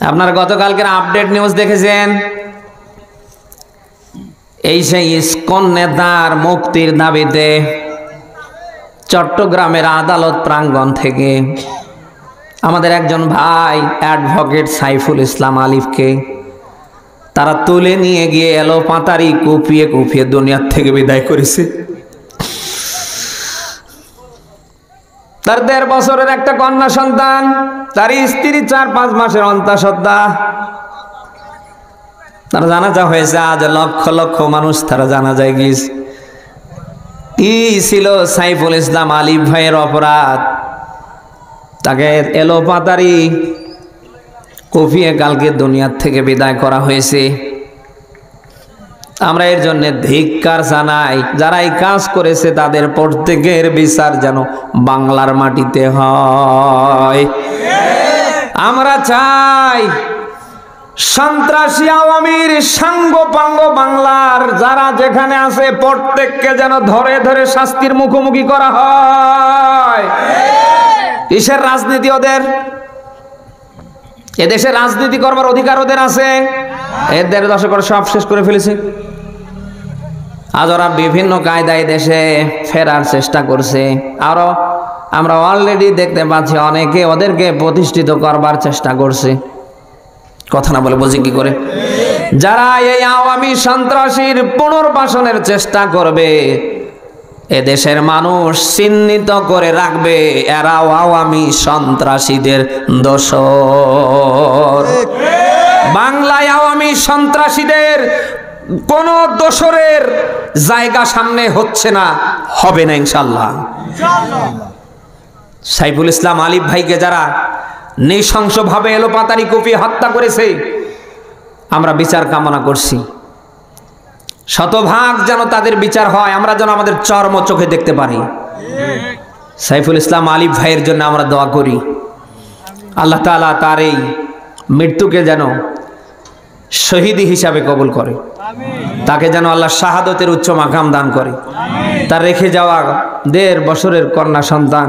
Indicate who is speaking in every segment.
Speaker 1: আপনারা গতকালকের update news দেখেছেন? এই সেই ইসকন নেতার মুক্তির দাবিতে চট্টগ্রামের আদালত প্রাঙ্গণ থেকে আমাদের একজন ভাই অ্যাডভোকেট সাইফুল ইসলাম আলিফকে তারা তুলে নিয়ে গিয়ে এলো পাতারি কুপিয়ে কুপিয়ে দুনিয়ার থেকে বিদায় করেছে। তার ১.৫ বছরের একটা কন্যা সন্তান, তার স্ত্রী ৪-৫ মাসের অন্তঃসত্ত্বা। তারা জানাজা হয়েছে, আজ লক্ষ লক্ষ মানুষ তারা জানাজায় গিয়েছে। কি ছিল সাইফুল ইসলাম আলিফ ভাইয়ের অপরাধ? তাকে এলো পাতারি কুপিয়ে কালকে দুনিয়ার থেকে বিদায় করা হয়েছে। আমরা এর জন্য ধিক্কার জানাই। যারা এই কাজ করেছে তাদের প্রত্যেকের বিচার যেন বাংলার মাটিতে হয়। আমরা চাই সন্ত্রাসী আওয়ামীর সাঙ্গ পাঙ্গ বাংলার যারা যেখানে আছে প্রত্যেককে যেন ধরে ধরে শাস্তির মুখোমুখি করা হয়। কিসের রাজনীতি ওদের? এদেশে রাজনীতি করবার অধিকার ওদের আছে? এদের দশক সব শেষ করে ফেলেছে। আজ ওরা বিভিন্ন কায়দায় দেশে ফেরার চেষ্টা করছে। আরো আমরা অলরেডি দেখতে পাচ্ছি অনেকে ওদেরকে প্রতিষ্ঠিত করবার চেষ্টা করছে। কথা না বলে বুঝি কি করে? যারা এই আওয়ামী সন্ত্রাসীর পুনর্বাসনের চেষ্টা করবে, এদেশের মানুষ চিহ্নিত করে রাখবে এরাও আওয়ামী সন্ত্রাসীদের দোসর। বাংলায় আওয়ামী সন্ত্রাসীদের কোন দোসরের জায়গা সামনে হচ্ছে না, হবে না ইনশাআল্লাহ। সাইফুল ইসলাম আলিফ ভাইকে যারা নৃশংসভাবে এলোপাতাড়ি কুপিয়ে হত্যা করেছে, আমরা বিচার কামনা করছি। শতভাগ যেন তাদের বিচার হয়, আমরা যেন আমাদের চর্ম চোখে দেখতে পারি। সাইফুল ইসলাম আলিফ ভাইয়ের জন্য আমরা দোয়া করি, আল্লাহ তাআলা তার এই মৃত্যুকে যেন শহীদি হিসাবে কবুল করে, তাকে যেন আল্লাহ শাহাদতের উচ্চ মাকাম দান করে। তার রেখে যাওয়া ১.৫ বছরের কন্যা সন্তান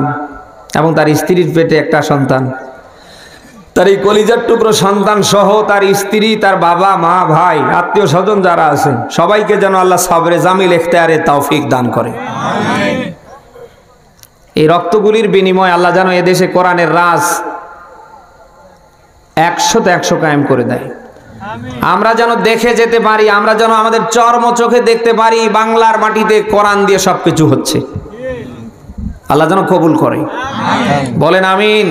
Speaker 1: এবং তার স্ত্রীর পেটে একটা সন্তান, তার এই কলিজার টুকরো সন্তান সহ তার স্ত্রী, তার বাবা মা ভাই আত্মীয় স্বজন যারা আছেন সবাইকে যেন আল্লাহ সবরে জামিল ইখতিয়ারে তৌফিক দান করে। এই রক্তগুলির বিনিময়ে আল্লাহ যেন এদেশে কোরআনের রাজ ১০০তে ১০০ কায়েম করে দেয়। আমরা যেন দেখে যেতে পারি, আমরা যেন আমাদের চর্ম চোখে দেখতে পারি বাংলার মাটিতে কোরআন দিয়ে সবকিছু হচ্ছে। আল্লাহ যেন কবুল করে, বলেন আমিন।